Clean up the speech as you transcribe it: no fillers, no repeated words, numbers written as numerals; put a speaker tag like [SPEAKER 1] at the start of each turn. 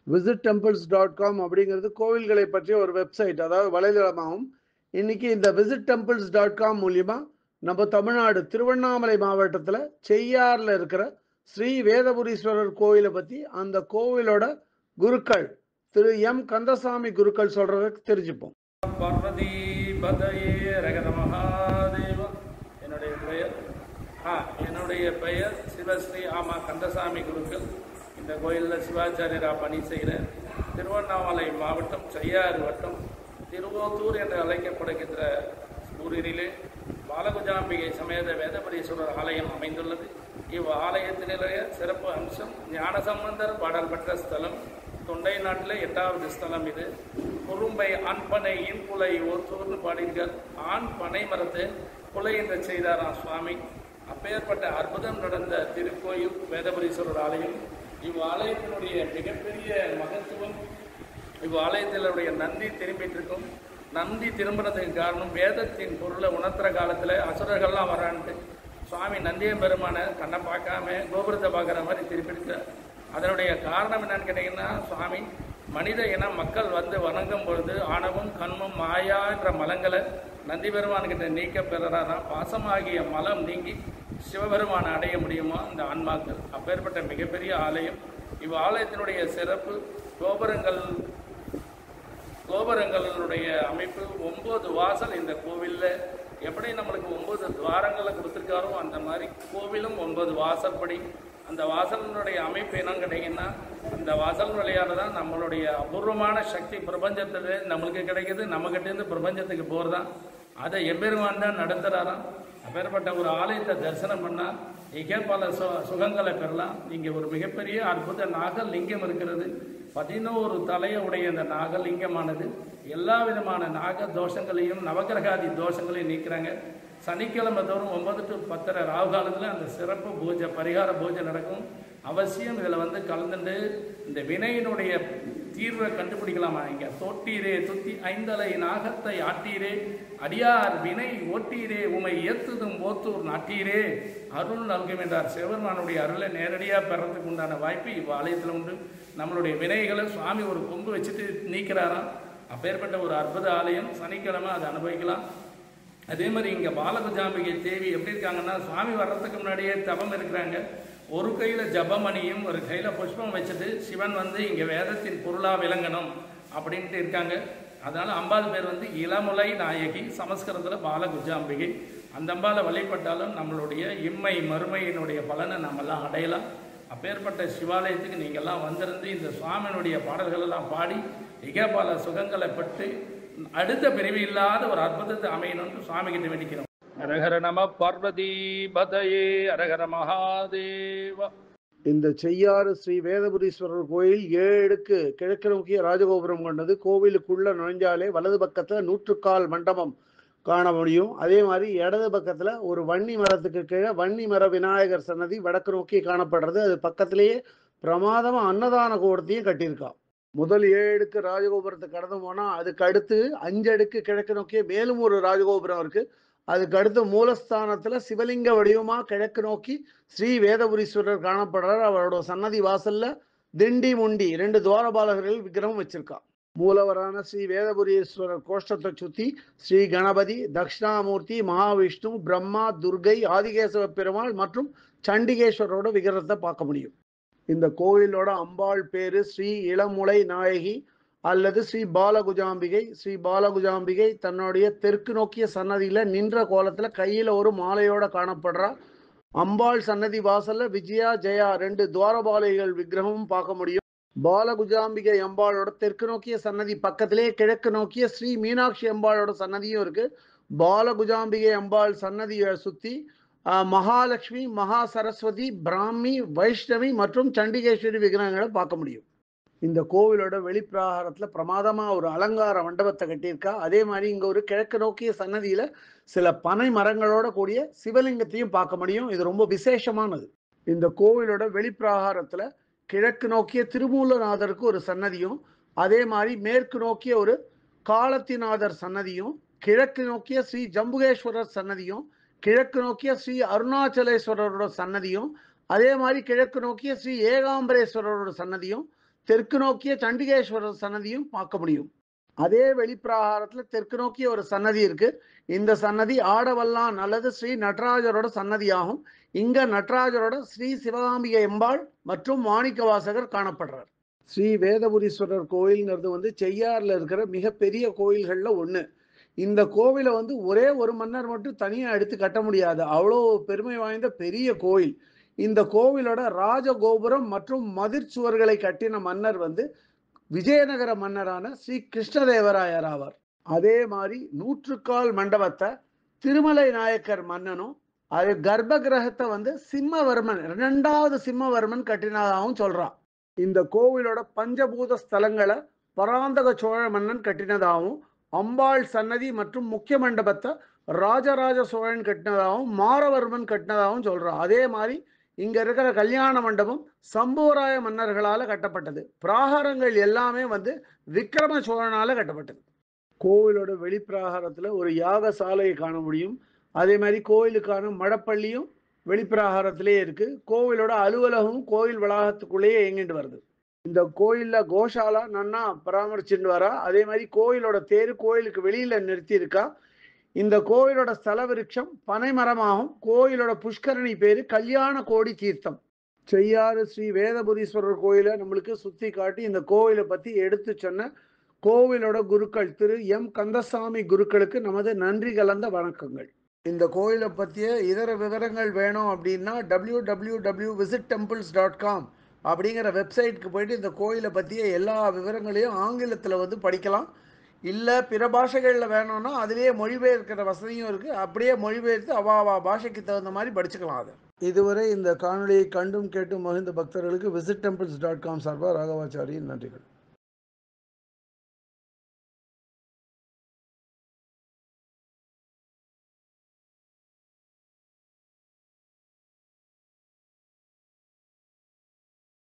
[SPEAKER 1] visittemples.com அப்படிங்கிறது கோவில்களை பற்றிய ஒரு வெப்சைட், அதாவது வலைதளமாகும். இன்னைக்கு இந்த visittemples.com மூலியமா நம்ம தமிழ்நாடு திருவண்ணாமலை மாவட்டத்தில் செய்யாறில் இருக்கிற ஸ்ரீ வேதபுரீஸ்வரர் கோவிலை பற்றி அந்த கோவிலோட குருக்கள் திரு எம் கந்தசாமி குருக்கள் சொல்றதை தெரிஞ்சுப்போம்.
[SPEAKER 2] பார்வதி பதையே ரகத மகாதேவ. என்னுடைய பெயர் சிவஸ்ரீ கந்தசாமி குருக்கள். இந்த கோயிலில் சிவாச்சாரியராக பணி செய்கிறேன். திருவண்ணாமலை மாவட்டம் செய்யாறு வட்டம் திருவோத்தூர் என்று அழைக்கப்படுகின்ற ஊரிலே பாலகுஜாம்பிகை சமேத வேதபுரீஸ்வரர் ஆலயம் அமைந்துள்ளது. இவ் ஆலயத்தினுடைய சிறப்பு அம்சம் ஞானசம்பந்தர் பாடல் பெற்ற ஸ்தலம். தொண்டை நாட்டில் 8வது ஸ்தலம் இது. குறும்பை ஆண்பனை இன்புலை ஓத்தூர்னு பாடியிருக்கார். ஆண் பனை மரத்தை புலை என்று செய்தாராம் சுவாமி. அப்பேற்பட்ட அற்புதம் நடந்த திருக்கோயில் வேதபுரீஸ்வரர் ஆலயம். இவ் ஆலயத்தினுடைய மிகப்பெரிய மகத்துவம், இவ் ஆலயத்தினுடைய நந்தி திரும்பிட்டு இருக்கும். நந்தி திரும்பினதுக்கு காரணம், வேதத்தின் பொருளை உணர்த்துற காலத்தில் அசுரர்கள்லாம் வரான்ட்டு சுவாமி நந்திய பெருமான கண்ணை பார்க்காம கோபுரத்தை பார்க்குற மாதிரி திருப்பிடுச்சார். அதனுடைய காரணம் என்னன்னு கேட்டிங்கன்னா, சுவாமி மனித இனம் மக்கள் வந்து வணங்கும் பொழுது ஆணவம் கண்மம் மாயா என்ற மலங்களை நந்தி பெருமான்கிட்ட நீக்க பெறாராம். பாசமாகிய மலம் நீங்கி சிவபெருமானை அடைய முடியுமா இந்த ஆன்மாக்கள். அப்பேற்பட்ட மிகப்பெரிய ஆலயம். இவ் ஆலயத்தினுடைய சிறப்பு, கோபுரங்களுடைய அமைப்பு. 9 வாசல் இந்த கோவிலில். எப்படி நம்மளுக்கு 9 துவாரங்களை கொடுத்துருக்காரோ அந்த மாதிரி கோவிலும் 9 வாசல்படி. அந்த வாசலினுடைய அமைப்பு என்னன்னு கேட்டிங்கன்னா, அந்த வாசல் வழியாக தான் நம்மளுடைய அபூர்வமான சக்தி பிரபஞ்சத்தில் நம்மளுக்கு கிடைக்கிது. நம்மகிட்டேருந்து பிரபஞ்சத்துக்கு போகிறதான். அதை எம்பெருமான் தான் நடத்துகிறாராம். அப்பேற்பட்ட ஒரு ஆலயத்தை தரிசனம் பண்ணால் இங்கே பல சுகங்களை பெறலாம். இங்கே ஒரு மிகப்பெரிய அற்புத நாகலிங்கம் இருக்கிறது. 11 தலையை உடைய இந்த நாகலிங்கமானது எல்லா விதமான நாக தோஷங்களையும் நவகிரகாதி தோஷங்களையும் நீக்கிறாங்க. சனிக்கிழமை தோறும் 9 to 10 ராகு காலத்தில் அந்த சிறப்பு பூஜை, பரிகார பூஜை நடக்கும். அவசியம் இதில் வந்து கலந்துட்டு இந்த வினையினுடைய தீர்வை கண்டுபிடிக்கலாமா. இங்கே தோட்டீரே துத்தி ஐந்தலை நாகத்தை ஆட்டீரே, அடியார் வினை ஓட்டீரே, உமை ஏத்துதும் ஓத்தூர் நாட்டீரே, அருள் நல்கும் என்றார். சிவபெருமானுடைய அருளை நேரடியாக பெறத்துக்கு உண்டான வாய்ப்பு இவ்வாலயத்தில் உண்டு. நம்மளுடைய வினைகளை சுவாமி ஒரு கொம்பு வச்சுட்டு நீக்கிறாராம். அப்பேற்பட்ட ஒரு அற்புத ஆலயம். சனிக்கிழமை அதை அனுபவிக்கலாம். அதே மாதிரி இங்கே பாலகுஜாம்பிகை தேவி எப்படி இருக்காங்கன்னா, சுவாமி வர்றதுக்கு முன்னாடியே தவம் இருக்கிறாங்க. ஒரு கையில் ஜபமணியும் ஒரு கையில் புஷ்பம் வச்சுட்டு சிவன் வந்து இங்கே வேதத்தின் பொருளாக விளங்கணும் அப்படின்ட்டு இருக்காங்க. அதனால் அம்பாள் பேர் வந்து இளமுலை நாயகி, சமஸ்கிருதத்தில் பாலகுஜாம்பிகை. அந்த அம்பாலை வழிபட்டாலும் நம்மளுடைய இம்மை மறுமையினுடைய பலனை நம்மெல்லாம் அடையலாம். அப்பேற்பட்ட சிவாலயத்துக்கு நீங்கள்லாம் வந்திருந்து இந்த சுவாமியினுடைய பாடல்களெல்லாம் பாடி இகபால சுகங்களை பெற்று அடுத்த பிரிவு இல்லாத ஒரு அற்புதத்தை அமையணும்னு சுவாமி கிட்ட வேண்டிக்கிறோம். அரகர நம பார்வதி பதையே அரகர மகாதேவ.
[SPEAKER 1] இந்த செய்யாறு ஸ்ரீ வேதபுரீஸ்வரர் கோயில் 7 அடுக்கு கிழக்கு நோக்கிய ராஜகோபுரம் கொண்டது. கோவிலுக்குள்ள நுழைஞ்சாலே வலது பக்கத்துல 100 மண்டபம் காண முடியும். அதே மாதிரி இடது பக்கத்துல ஒரு வன்னி மரத்துக்கு கீழே வன்னி மர விநாயகர் சன்னதி வடக்கு நோக்கி காணப்படுறது. அது பக்கத்திலேயே பிரமாதமா அன்னதான கோபுரத்தையும் கட்டியிருக்கா. முதல் 7 அடுக்கு ராஜகோபுரத்தை கடந்து போனா அதுக்கு அடுத்து 5 அடுக்கு கிழக்கு நோக்கிய மேலும் ஒரு ராஜகோபுரம் இருக்கு. அதுக்கு அடுத்து மூலஸ்தானத்துல சிவலிங்க வடிவமா கிழக்கு நோக்கி ஸ்ரீ வேதபுரீஸ்வரர் காணப்படுறார். அவரோட சன்னதி வாசல்ல திண்டி முண்டி 2 துவாரபாலகர்கள் விக்கிரகம் வச்சிருக்கா. மூலவரான ஸ்ரீ வேதபுரீஸ்வரர் கோஷ்டத்தை சுத்தி ஸ்ரீ கணபதி, தட்சிணாமூர்த்தி, மகாவிஷ்ணு, பிரம்மா, துர்கை, ஆதிகேசவ பெருமாள் மற்றும் சண்டிகேஸ்வரோட விக்கிரகத்தை பார்க்க முடியும். இந்த கோயிலோட அம்பாள் பேரு ஸ்ரீ இளமுலை நாயகி அல்லது ஸ்ரீ பாலகுஜாம்பிகை. ஸ்ரீ பாலகுஜாம்பிகை தன்னுடைய தெற்கு நோக்கிய சன்னதியில நின்ற கோலத்துல கையில ஒரு மாலையோட காணப்படுறா. அம்பாள் சன்னதி வாசல்ல விஜயா, ஜெயா 2 துவாரபாலைகள் விக்கிரகமும் பார்க்க முடியும். பாலகுஜாம்பிகை அம்பாளோட தெற்கு நோக்கிய சன்னதி பக்கத்திலே கிழக்கு நோக்கிய ஸ்ரீ மீனாட்சி அம்பாளோட சன்னதியும் இருக்கு. பாலகுஜாம்பிகை அம்பாள் சன்னதியை சுத்தி மகாலட்சுமி, மகா சரஸ்வதி, பிராமி, வைஷ்ணவி மற்றும் சண்டிகேஸ்வரி விக்கிரகங்களை பார்க்க முடியும். இந்த கோவிலோட வெளிப்பிரகாரத்துல பிரமாதமா ஒரு அலங்கார மண்டபத்தை கட்டியிருக்கா. அதே மாதிரி இங்க ஒரு கிழக்கு நோக்கிய சன்னதியில சில பனை மரங்களோட கூடிய சிவலிங்கத்தையும் பார்க்க முடியும். இது ரொம்ப விசேஷமானது. இந்த கோவிலோட வெளிப்பிரகாரத்துல கிழக்கு நோக்கிய திருமூலநாதருக்கு ஒரு சன்னதியும், அதே மாதிரி மேற்கு நோக்கிய ஒரு காலத்திநாதர் சன்னதியும், கிழக்கு நோக்கிய ஸ்ரீ ஜம்புகேஸ்வரர் சன்னதியும், கிழக்கு நோக்கிய ஸ்ரீ அருணாச்சலேஸ்வரரோட சன்னதியும், அதே மாதிரி கிழக்கு நோக்கிய ஸ்ரீ ஏகாம்பரேஸ்வரரோட சன்னதியும், தெற்கு நோக்கிய சண்டிகேஸ்வரர் சன்னதியும் பார்க்க முடியும். அதே வெளிப்பிரகாரத்துல தெற்கு நோக்கிய ஒரு சன்னதி இருக்கு. இந்த சன்னதி ஆடவல்லான் அல்லது ஸ்ரீ நடராஜரோட சன்னதியாகும். இங்க நடராஜரோட ஸ்ரீ சிவகாம்பிகை அம்பாள் மற்றும் மாணிக்க வாசகர் காணப்படுறார். ஸ்ரீ வேதபுரீஸ்வரர் கோயில்ங்கிறது வந்து செய்யாறுல இருக்கிற மிகப்பெரிய கோயில்கள்ல ஒண்ணு. இந்த கோவிலை வந்து ஒரே ஒரு மன்னர் மட்டும் தனியா எடுத்து கட்ட முடியாது. அவ்வளோ பெருமை வாய்ந்த பெரிய கோயில். இந்த கோவிலோட ராஜகோபுரம் மற்றும் மதிர் சுவர்களை கட்டின மன்னர் வந்து விஜயநகர மன்னரான ஸ்ரீ கிருஷ்ணதேவராயர் ஆவார். அதே மாதிரி 100 மண்டபத்தை திருமலை நாயக்கர் மன்னனும் அது கர்ப்ப கிரகத்தை வந்து சிம்மவர்மன் 2வது சிம்மவர்மன் கட்டினதாகவும் சொல்றான். இந்த கோவிலோட பஞ்சபூத ஸ்தலங்களை பராந்தக சோழ மன்னன் கட்டினதாகவும், அம்பாள் சன்னதி மற்றும் முக்கிய மண்டபத்தை ராஜராஜ சோழன் கட்டினதாகவும் மாரவர்மன் கட்டினதாகவும் சொல்றான். அதே மாதிரி இங்க இருக்கிற கல்யாண மண்டபம் சம்புவராய மன்னர்களால கட்டப்பட்டது. பிராகாரங்கள் எல்லாமே வந்து விக்ரம சோழனால கட்டப்பட்டது. கோவிலோட வெளிப்பிராகாரத்துல ஒரு யாகசாலையை காண முடியும். அதே மாதிரி கோயிலுக்கான மடப்பள்ளியும் வெளிப்பிராகாரத்திலே இருக்கு. கோவிலோட அலுவலகமும் கோயில் வளாகத்துக்குள்ளேயே இயங்கிட்டு வருது. இந்த கோயில்ல கோஷாலா நன்னா பராமரிச்சுட்டு வரா. அதே மாதிரி கோயிலோட தேரு கோயிலுக்கு வெளியில நிறுத்தி இருக்கா. இந்த கோயிலோட ஸ்தல விருட்சம் பனை மரமாகும். கோயிலோட புஷ்கரணி பேரு கல்யாண கோடி தீர்த்தம். செய்யாறு ஸ்ரீ வேதபுரீஸ்வரர் கோயிலை நம்மளுக்கு சுத்தி காட்டி இந்த கோவிலை பத்தி எடுத்து சொன்ன கோவிலோட குருக்கள் திரு எம் கந்தசாமி குருக்களுக்கு நமது நன்றி கலந்த வணக்கங்கள். இந்த கோயிலை பற்றிய இதர விவரங்கள் வேணும் அப்படின்னா www.visittemples.com அப்படிங்கிற வெப்சைட்டுக்கு போயிட்டு இந்த கோயிலை பற்றிய எல்லா விவரங்களையும் ஆங்கிலத்தில் வந்து படிக்கலாம். இல்லை பிற பாஷைகளில் வேணும்னா அதிலேயே மொழிபெயர்க்கிற வசதியும் இருக்குது. அப்படியே மொழிபெயர்த்து அவாவா பாஷைக்கு தகுந்த மாதிரி படிச்சுக்கலாம். அது இதுவரை இந்த காணொலியை கண்டும் கேட்டும் மகிழ்ந்த பக்தர்களுக்கு visittemples.com சார்பாக ராகவாச்சாரியின் நன்றிகள்.